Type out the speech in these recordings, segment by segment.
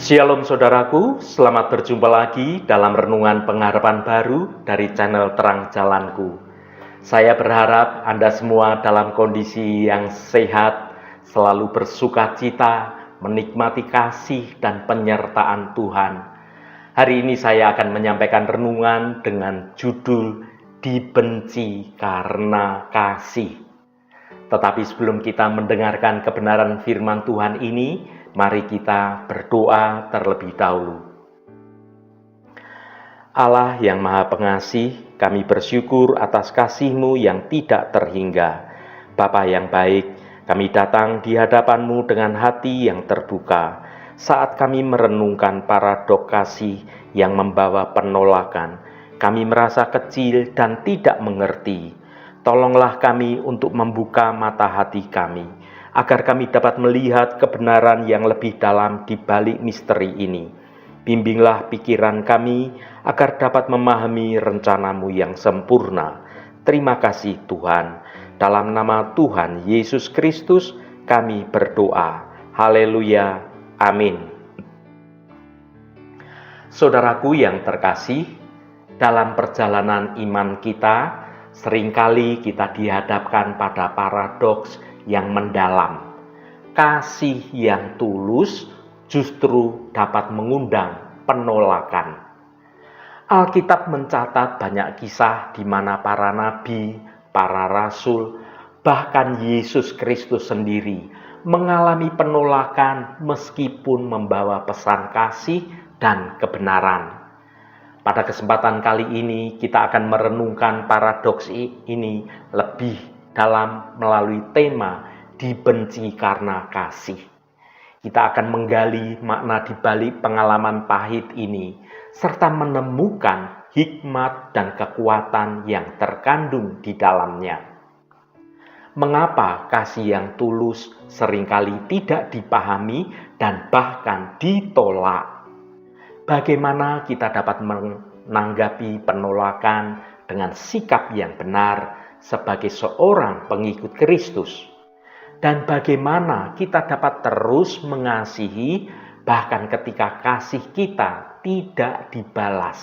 Shalom saudaraku, selamat berjumpa lagi dalam renungan pengharapan baru dari channel Terang Jalanku. Saya berharap Anda semua dalam kondisi yang sehat, selalu bersukacita, menikmati kasih dan penyertaan Tuhan. Hari ini saya akan menyampaikan renungan dengan judul Dibenci Karena Kasih. Tetapi sebelum kita mendengarkan kebenaran firman Tuhan ini, mari kita berdoa terlebih dahulu. Allah yang Maha Pengasih, kami bersyukur atas kasih-Mu yang tidak terhingga. Bapa yang baik, kami datang di hadapan-Mu dengan hati yang terbuka saat kami merenungkan paradoks kasih yang membawa penolakan. Kami merasa kecil dan tidak mengerti. Tolonglah kami untuk membuka mata hati kami, agar kami dapat melihat kebenaran yang lebih dalam di balik misteri ini. Bimbinglah pikiran kami, agar dapat memahami rencana-Mu yang sempurna. Terima kasih Tuhan. Dalam nama Tuhan Yesus Kristus kami berdoa. Haleluya. Amin. Saudaraku yang terkasih, dalam perjalanan iman kita, seringkali kita dihadapkan pada paradoks yang mendalam. Kasih yang tulus justru dapat mengundang penolakan. Alkitab mencatat banyak kisah di mana para nabi, para rasul, bahkan Yesus Kristus sendiri mengalami penolakan meskipun membawa pesan kasih dan kebenaran. Pada kesempatan kali ini kita akan merenungkan paradoks ini lebih dalam melalui tema dibenci karena kasih. Kita akan menggali makna di balik pengalaman pahit ini serta menemukan hikmat dan kekuatan yang terkandung di dalamnya. Mengapa kasih yang tulus seringkali tidak dipahami dan bahkan ditolak? Bagaimana kita dapat menanggapi penolakan dengan sikap yang benar sebagai seorang pengikut Kristus? Dan bagaimana kita dapat terus mengasihi bahkan ketika kasih kita tidak dibalas?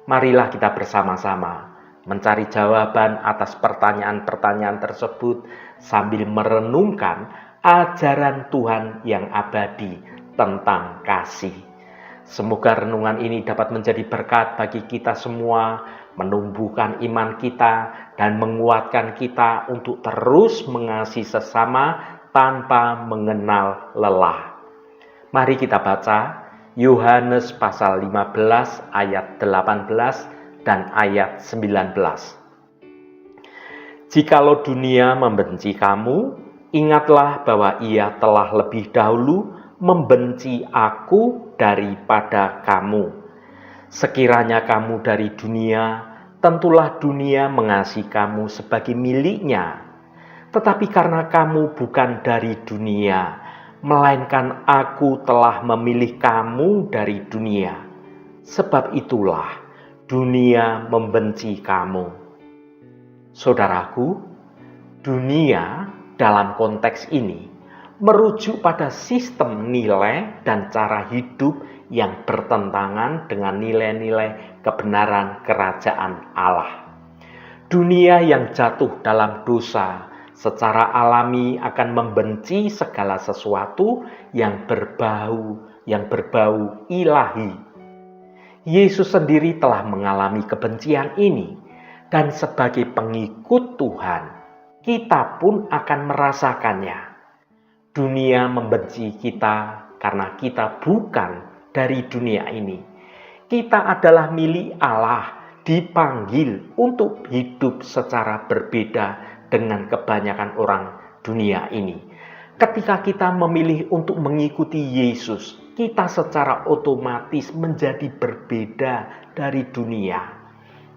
Marilah kita bersama-sama mencari jawaban atas pertanyaan-pertanyaan tersebut sambil merenungkan ajaran Tuhan yang abadi tentang kasih. Semoga renungan ini dapat menjadi berkat bagi kita semua, menumbuhkan iman kita dan menguatkan kita untuk terus mengasihi sesama tanpa mengenal lelah. Mari kita baca Yohanes pasal 15 ayat 18 dan ayat 19. Jikalau dunia membenci kamu, ingatlah bahwa ia telah lebih dahulu membenci aku daripada kamu. Sekiranya kamu dari dunia, tentulah dunia mengasihi kamu sebagai miliknya. Tetapi karena kamu bukan dari dunia, melainkan aku telah memilih kamu dari dunia. Sebab itulah dunia membenci kamu. Saudaraku, dunia dalam konteks ini merujuk pada sistem nilai dan cara hidup yang bertentangan dengan nilai-nilai kebenaran kerajaan Allah. Dunia yang jatuh dalam dosa secara alami akan membenci segala sesuatu yang berbau ilahi. Yesus sendiri telah mengalami kebencian ini, dan sebagai pengikut Tuhan, kita pun akan merasakannya. Dunia membenci kita karena kita bukan dari dunia ini. Kita adalah milik Allah, dipanggil untuk hidup secara berbeda dengan kebanyakan orang dunia ini. Ketika kita memilih untuk mengikuti Yesus, kita secara otomatis menjadi berbeda dari dunia.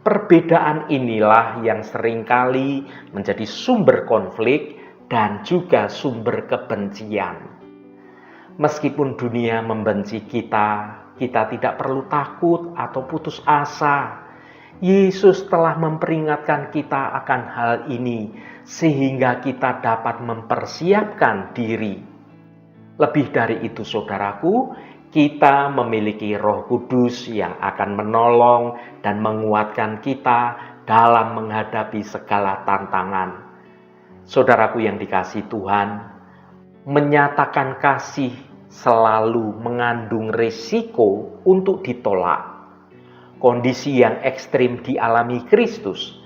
Perbedaan inilah yang seringkali menjadi sumber konflik dan juga sumber kebencian. Meskipun dunia membenci kita, kita tidak perlu takut atau putus asa. Yesus telah memperingatkan kita akan hal ini, sehingga kita dapat mempersiapkan diri. Lebih dari itu saudaraku, Kita memiliki Roh Kudus yang akan menolong dan menguatkan kita dalam menghadapi segala tantangan. Saudaraku yang dikasihi Tuhan, menyatakan kasih selalu mengandung risiko untuk ditolak. Kondisi yang ekstrim dialami Kristus,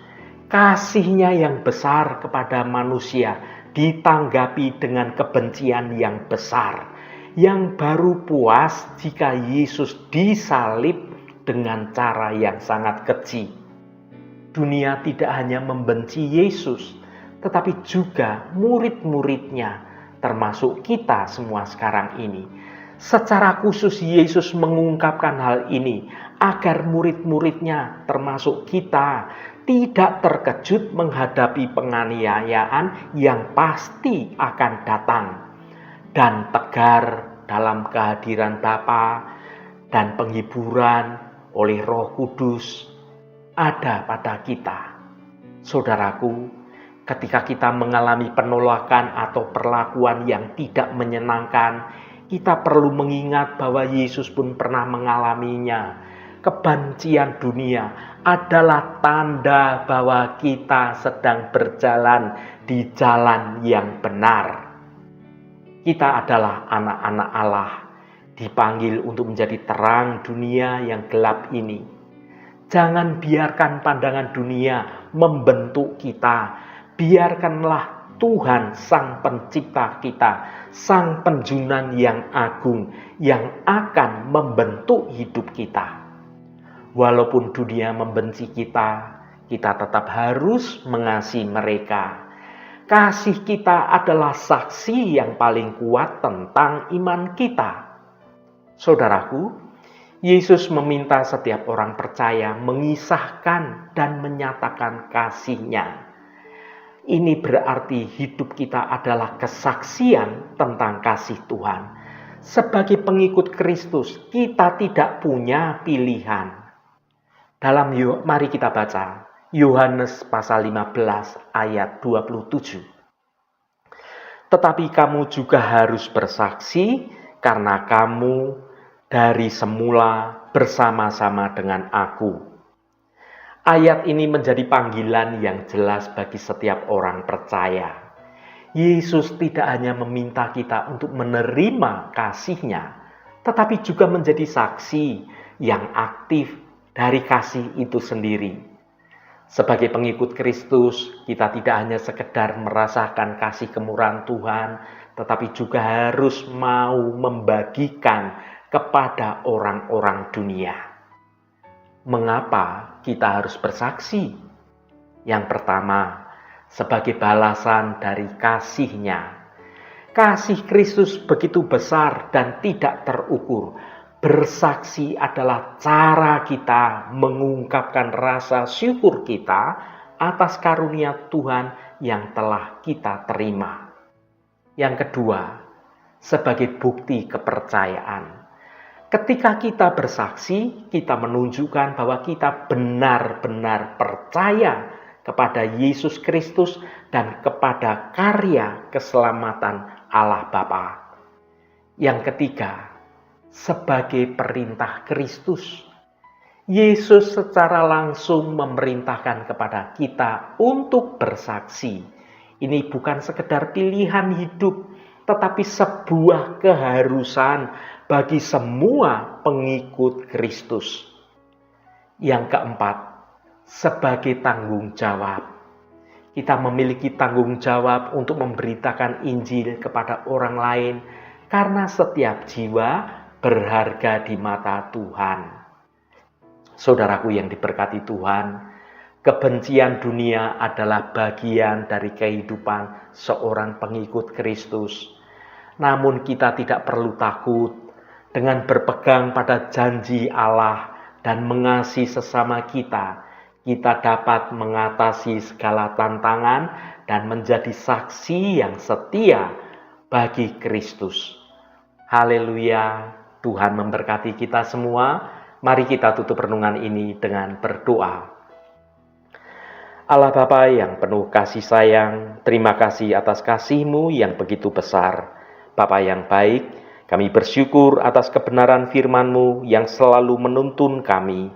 kasih-Nya yang besar kepada manusia ditanggapi dengan kebencian yang besar, yang baru puas jika Yesus disalib dengan cara yang sangat keji. Dunia tidak hanya membenci Yesus, tetapi juga murid-murid-Nya, termasuk kita semua sekarang ini. Secara khusus Yesus mengungkapkan hal ini agar murid-murid-Nya, termasuk kita, tidak terkejut menghadapi penganiayaan yang pasti akan datang, dan tegar dalam kehadiran Bapa, dan penghiburan oleh Roh Kudus ada pada kita. Saudaraku, ketika kita mengalami penolakan atau perlakuan yang tidak menyenangkan, kita perlu mengingat bahwa Yesus pun pernah mengalaminya. Kebencian dunia adalah tanda bahwa kita sedang berjalan di jalan yang benar. Kita adalah anak-anak Allah, dipanggil untuk menjadi terang dunia yang gelap ini. Jangan biarkan pandangan dunia membentuk kita. Biarkanlah Tuhan Sang Pencipta kita, Sang Penjunan yang agung, yang akan membentuk hidup kita. Walaupun dunia membenci kita, kita tetap harus mengasihi mereka. Kasih kita adalah saksi yang paling kuat tentang iman kita. Saudaraku, Yesus meminta setiap orang percaya mengisahkan dan menyatakan kasih-Nya. Ini berarti hidup kita adalah kesaksian tentang kasih Tuhan. Sebagai pengikut Kristus, kita tidak punya pilihan. Mari kita baca Yohanes pasal 15 ayat 27. Tetapi kamu juga harus bersaksi karena kamu dari semula bersama-sama dengan aku. Ayat ini menjadi panggilan yang jelas bagi setiap orang percaya. Yesus tidak hanya meminta kita untuk menerima kasih-Nya, tetapi juga menjadi saksi yang aktif dari kasih itu sendiri. Sebagai pengikut Kristus, kita tidak hanya sekedar merasakan kasih kemurahan Tuhan, tetapi juga harus mau membagikan kepada orang-orang dunia. Mengapa kita harus bersaksi? Yang pertama, sebagai balasan dari kasih-Nya. Kasih Kristus begitu besar dan tidak terukur. Bersaksi adalah cara kita mengungkapkan rasa syukur kita atas karunia Tuhan yang telah kita terima. Yang kedua, sebagai bukti kepercayaan. Ketika kita bersaksi, kita menunjukkan bahwa kita benar-benar percaya kepada Yesus Kristus dan kepada karya keselamatan Allah Bapa. Yang ketiga, sebagai perintah Kristus. Yesus secara langsung memerintahkan kepada kita untuk bersaksi. Ini bukan sekedar pilihan hidup, tetapi sebuah keharusan bagi semua pengikut Kristus. Yang keempat, sebagai tanggung jawab. Kita memiliki tanggung jawab untuk memberitakan Injil kepada orang lain, karena setiap jiwa berharga di mata Tuhan. Saudaraku yang diberkati Tuhan, kebencian dunia adalah bagian dari kehidupan seorang pengikut Kristus. Namun kita tidak perlu takut. Dengan berpegang pada janji Allah dan mengasihi sesama kita, kita dapat mengatasi segala tantangan dan menjadi saksi yang setia bagi Kristus. Haleluya. Tuhan memberkati kita semua. Mari kita tutup renungan ini dengan berdoa. Allah Bapa yang penuh kasih sayang, terima kasih atas kasih-Mu yang begitu besar. Bapa yang baik, Kami bersyukur atas kebenaran firman-Mu yang selalu menuntun kami.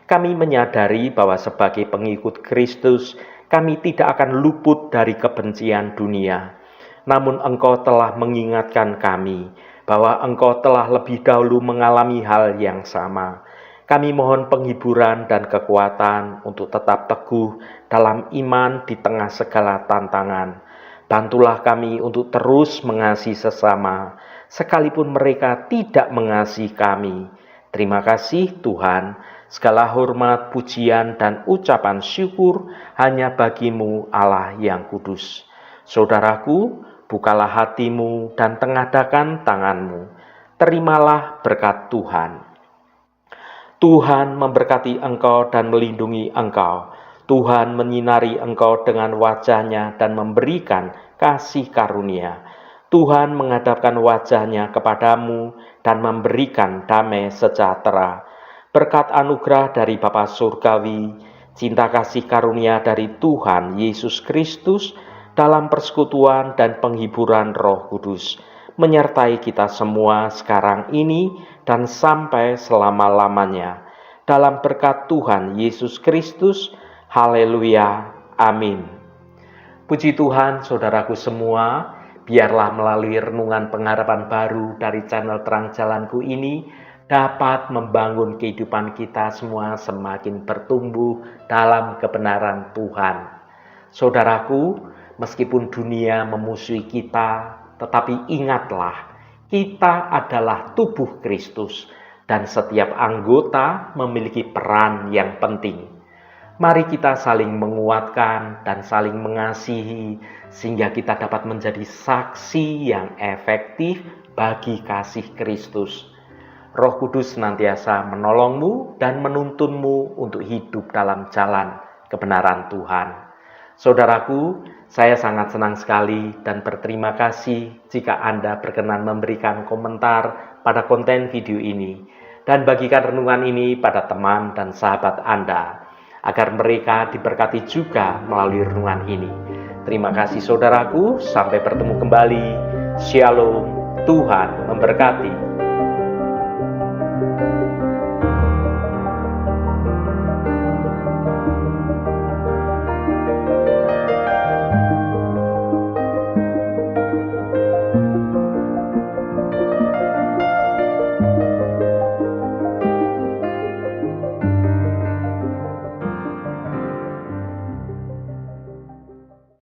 Kami menyadari bahwa sebagai pengikut Kristus, kami tidak akan luput dari kebencian dunia. Namun Engkau telah mengingatkan kami bahwa Engkau telah lebih dahulu mengalami hal yang sama. Kami mohon penghiburan dan kekuatan untuk tetap teguh dalam iman di tengah segala tantangan. Bantulah kami untuk terus mengasihi sesama, sekalipun mereka tidak mengasihi kami. Terima kasih Tuhan, segala hormat, pujian, dan ucapan syukur hanya bagi-Mu Allah yang kudus. Saudaraku, bukalah hatimu dan tengadakan tanganmu. Terimalah berkat Tuhan. Tuhan memberkati engkau dan melindungi engkau. Tuhan menyinari engkau dengan wajah-Nya dan memberikan kasih karunia. Tuhan menghadapkan wajah-Nya kepadamu dan memberikan damai sejahtera. Berkat anugerah dari Bapa Surgawi, cinta kasih karunia dari Tuhan Yesus Kristus, dalam persekutuan dan penghiburan Roh Kudus, menyertai kita semua sekarang ini dan sampai selama-lamanya. Dalam berkat Tuhan Yesus Kristus, haleluya, amin. Puji Tuhan, saudaraku semua, biarlah melalui renungan pengharapan baru dari channel Terang Jalanku ini dapat membangun kehidupan kita semua semakin bertumbuh dalam kebenaran Tuhan. Saudaraku, meskipun dunia memusuhi kita, tetapi ingatlah, kita adalah tubuh Kristus dan setiap anggota memiliki peran yang penting. Mari kita saling menguatkan dan saling mengasihi sehingga kita dapat menjadi saksi yang efektif bagi kasih Kristus. Roh Kudus senantiasa menolongmu dan menuntunmu untuk hidup dalam jalan kebenaran Tuhan. Saudaraku, saya sangat senang sekali dan berterima kasih jika Anda berkenan memberikan komentar pada konten video ini dan bagikan renungan ini pada teman dan sahabat Anda, agar mereka diberkati juga melalui renungan ini. Terima kasih saudaraku, sampai bertemu kembali. Shalom, Tuhan memberkati.